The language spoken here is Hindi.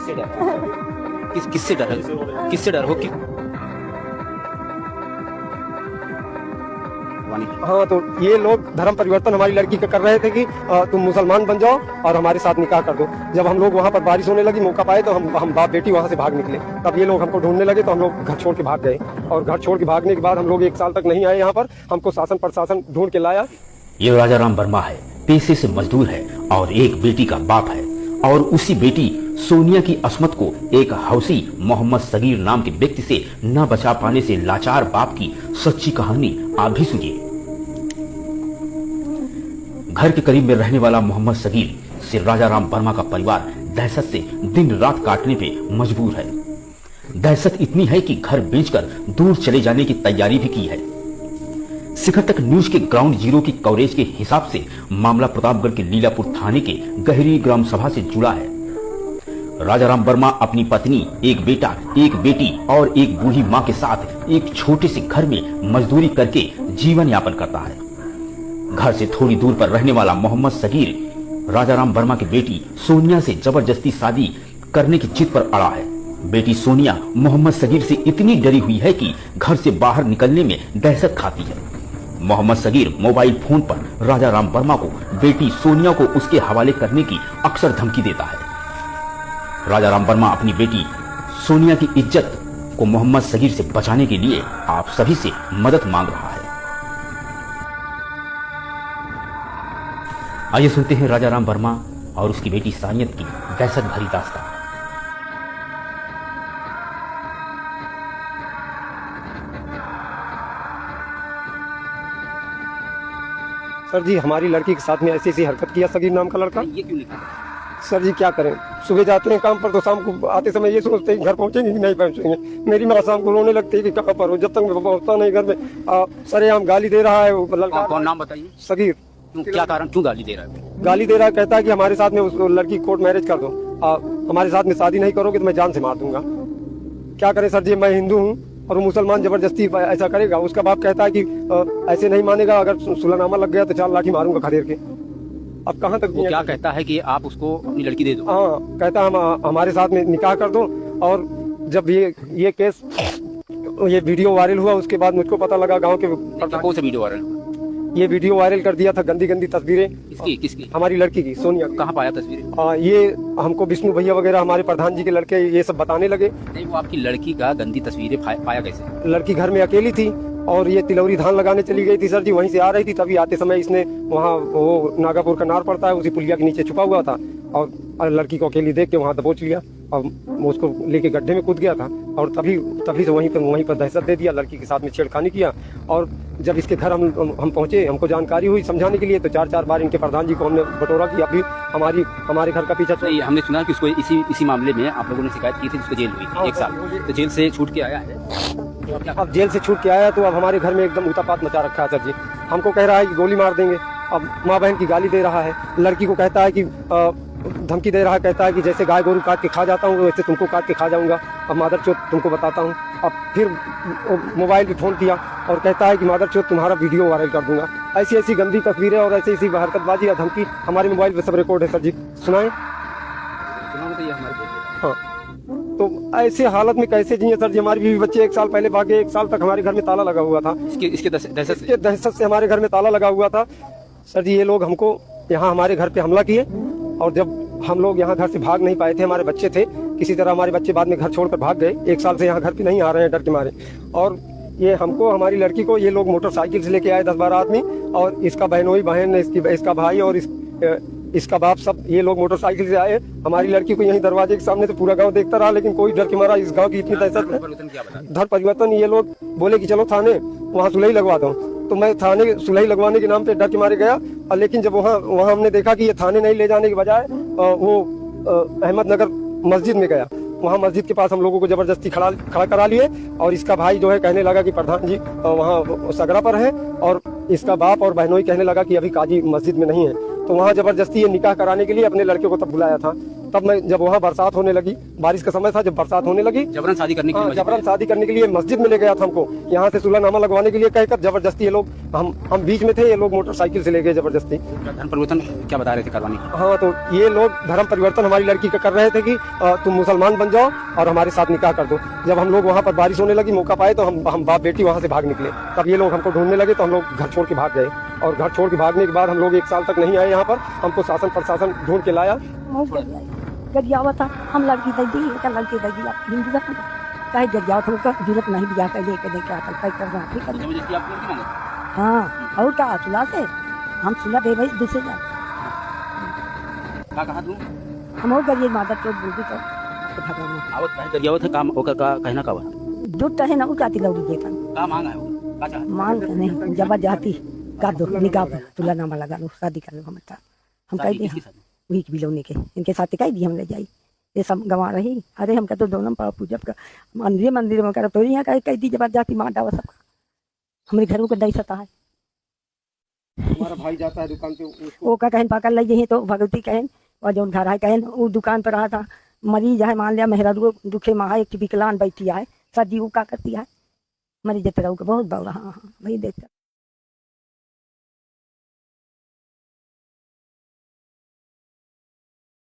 किससे डर है? किससे डर है? किससे डर हो कि हाँ, तो ये लोग धर्म परिवर्तन हमारी लड़की का कर रहे थे कि तुम मुसलमान बन जाओ और हमारे साथ निकाह कर दो। जब हम लोग वहाँ पर बारिश होने लगी, मौका पाए तो हम बाप बेटी वहाँ से भाग निकले। तब ये लोग हमको ढूंढने लगे तो हम लोग घर छोड़ के भाग गए। और घर छोड़ के भागने के बाद हम लोग 1 साल तक नहीं आए यहाँ पर। हमको शासन प्रशासन ढूंढ के लाया। ये राजाराम वर्मा है, पेशे से मजदूर है और एक बेटी का बाप है। और उसी बेटी सोनिया की अस्मत को एक हौसी मोहम्मद सगीर नाम के व्यक्ति से न बचा पाने से लाचार बाप की सच्ची कहानी आप भी सुनिए। घर के करीब में रहने वाला मोहम्मद सगीर से राजाराम वर्मा का परिवार दहशत से दिन रात काटने पे मजबूर है। दहशत इतनी है कि घर बेचकर दूर चले जाने की तैयारी भी की है। शिखर तक न्यूज के ग्राउंड जीरो की कवरेज के हिसाब से मामला प्रतापगढ़ के लीलापुर थाने के गहरी ग्राम सभा से जुड़ा है। राजाराम वर्मा अपनी पत्नी, एक बेटा, एक बेटी और एक बूढ़ी मां के साथ एक छोटे से घर में मजदूरी करके जीवन यापन करता है। घर से थोड़ी दूर पर रहने वाला मोहम्मद सगीर राजाराम वर्मा की बेटी सोनिया से जबरदस्ती शादी करने की जिद पर अड़ा है। बेटी सोनिया मोहम्मद सगीर से इतनी डरी हुई है कि घर से बाहर निकलने में दहशत खाती है। मोहम्मद सगीर मोबाइल फोन पर राजाराम वर्मा को बेटी सोनिया को उसके हवाले करने की अक्सर धमकी देता है। राजाराम वर्मा अपनी बेटी सोनिया की इज्जत को मोहम्मद सगीर से बचाने के लिए आप सभी से मदद मांग रहा है। आइए सुनते हैं राजाराम वर्मा और उसकी बेटी सानियत की दहशत भरी दास्तान। सर जी, हमारी लड़की के साथ में ऐसी ऐसी हरकत किया सगीर नाम का लड़का। ये क्यों लिखा? सर जी क्या करें, सुबह जाते हैं काम पर तो शाम को आते समय ये सोचते हैं घर पहुंचेंगे कि नहीं पहुंचेंगे। मेरी माँ शाम को रोने लगती है कि कहाँ पर हो, जब तक मैं पहुंचता नहीं घर में। सरेआम गाली दे रहा है वो लड़का। कौन नाम बताइए? सगीर। क्या कारण, क्यों गाली दे रहा है? गाली दे रहा है, कहता है कि हमारे साथ में उस लड़की कोर्ट मैरिज कर दो, हमारे साथ में शादी नहीं करोगे तो मैं जान से मार दूंगा। क्या करें सर जी, मैं हिंदू हूँ और वो मुसलमान जबरदस्ती ऐसा करेगा। उसका बाप कहता है कि ऐसे नहीं मानेगा, अगर सुलहनामा लग गया तो 4 लाठी मारूंगा खदेड़ के। अब कहाँ तक वो क्या कहता है कि आप उसको अपनी लड़की दे दो? हाँ, कहता है हमारे साथ में निकाह कर दो। और जब ये केस, ये वीडियो वायरल हुआ उसके बाद मुझको पता लगा गांव के। कौन सा वीडियो वायरल? ये वीडियो वायरल कर दिया था, गंदी गंदी तस्वीरें। किसकी? हमारी लड़की की, सोनिया। कहाँ पाया तस्वीरें? ये हमको विष्णु भैया वगैरह हमारे प्रधान जी के लड़के ये सब बताने लगे। नहीं, वो आपकी लड़की का गंदी तस्वीरें पाया कैसे? लड़की घर में अकेली थी और ये तिलौरी धान लगाने चली गई थी सर जी, वहीं से आ रही थी। तभी आते समय इसने वहाँ वो नागापुर का नार पड़ता है, उसी पुलिया के नीचे छुपा हुआ था और लड़की को अकेली देख के वहाँ दबोच लिया और वो उसको लेके गड्ढे में कूद गया था। और तभी से वहीं पर दहशत दे दिया, लड़की के साथ में छेड़खानी किया। और जब इसके घर हम पहुँचे, हमको जानकारी हुई समझाने के लिए, तो 4 बार इनके प्रधान जी को हमने बटोरा कि अभी हमारे घर का पीछा चल। हमने सुना कि उसको इसी मामले में आप लोगों ने शिकायत की थी, उसको जेल हुई थी 1 साल, तो जेल से छूट के आया है। अब जेल से छूट के आया तो अब हमारे घर में एकदम उतापात मचा रखा है सर जी। हमको कह रहा है कि गोली मार देंगे। अब माँ बहन की गाली दे रहा है, लड़की को कहता है कि धमकी दे रहा है, कहता है कि जैसे गाय गोरू काट के खा जाता हूँ वैसे तुमको काट के खा जाऊंगा। अब मादरचोद तुमको बताता हूँ। अब फिर मोबाइल पे फोन किया और कहता है कि मादरचोद तुम्हारा वीडियो वायरल कर दूंगा। ऐसी ऐसी गंदी तस्वीरें और ऐसी ऐसी हरकतबाजी या धमकी हमारे मोबाइल पे सब रिकॉर्ड है सर जी। सुनाए? हाँ, तो ऐसे हालत में कैसे जिए सर जी? हमारी बीवी बच्चे 1 साल पहले भागे, 1 साल तक हमारे घर में ताला लगा हुआ था। इसके दहशत से हमारे घर में ताला लगा हुआ था सर जी। ये लोग हमको यहाँ हमारे घर पे हमला किए और जब हम लोग यहाँ घर से भाग नहीं पाए थे, हमारे बच्चे थे, किसी तरह हमारे बच्चे बाद में घर छोड़कर भाग गए। 1 साल से यहाँ घर पे नहीं आ रहे हैं डर के मारे। और ये हमको, हमारी लड़की को ये लोग मोटरसाइकिल से लेके आए 10-12 आदमी, और इसका बहनोई बहन, इसका भाई और इसका बाप, सब ये लोग मोटरसाइकिल से आए। हमारी लड़की को यहीं दरवाजे के सामने से पूरा गांव देखता रहा, लेकिन कोई डर के मारा। इस गांव की इतनी दहशत है। धर परिवर्तन ये लोग बोले कि चलो थाने, वहाँ सुलही लगवा दो। तो मैं थाने सुलही लगवाने के नाम पे डर के मारे गया। और लेकिन जब वहाँ हमने देखा कि ये थाने नहीं ले जाने के बजाय वो अहमदनगर मस्जिद में गया। वहाँ मस्जिद के पास हम लोगों को जबरदस्ती खड़ा करा लिए। और इसका भाई जो है कहने लगा कि प्रधान जी वहाँ सगरा पर है, और इसका बाप और बहनोई कहने लगा कि अभी काजी मस्जिद में नहीं है। तो वहाँ जबरदस्ती ये निकाह कराने के लिए अपने लड़के को तब बुलाया था। तब मैं जब वहाँ बरसात होने लगी, बारिश का समय था, जब बरसात होने लगी, जबरन शादी करने के लिए जबरन शादी करने के लिए मस्जिद में ले गया था हमको, यहाँ से सुलहनामा लगवाने के लिए कहकर जबरदस्ती ये लोग, हम बीच में थे, ये लोग मोटरसाइकिल से ले गए जबरदस्ती। धर्म परिवर्तन क्या बता रहे थे करवाने की? हाँ, तो ये लोग धर्म परिवर्तन हमारी लड़की का कर रहे थे कि तुम मुसलमान बन जाओ और हमारे साथ निकाह कर दो। जब हम लोग वहाँ पर बारिश होने लगी, मौका पाए तो हम बाप बेटी वहाँ से भाग निकले। तब ये लोग हमको ढूंढने लगे तो हम लोग घर छोड़ के भाग गए, और घर छोड़ के भागने के बाद हम लोग 1 साल तक नहीं आए यहाँ पर। हमको शासन प्रशासन ढूंढ के लाया। गरियावा था, हम लड़की दे दी, लड़की दे दी, हिंदू कहे गरियावा था, उसका जरूरत नहीं दिया कर दे क्या करना। हाँ, और क्या सुला से हम सुला दे भाई दूसरे जा कहा तू हम और गरिए माता चोट बोलती तो भगवान आवत कहे गरियावा था काम ओकर का कहना का बा दूध है ना उठाती लौड़ी देता का मांग है का चाह मान के नहीं जबरदस्ती कर दो निकाह पर तुलनामा लगा लो, शादी कर लो। हम कह दिए वही भी लोने के इनके साथ कह दिए हम ले जाई, ये सब गंवा रही। अरे हम कहते दोनों पर पूजा का मंदिर में कर तो यहाँ कह दी जबरदस्ती मार डावा सबका, हमारे घरों को दही सता है। हमारा भाई जाता है दुकान पे, वो का कहन पकड़ ले जाइए तो भगवती कहन, और जो घर है कहन वो दुकान पर रहा था, मरीज है, मान लिया मेहरा दुखे माँ एक विकलांग बैठी है, सर्दी वो का करती है, मरीज तरह बहुत बड़ा। हाँ हाँ वही देखता।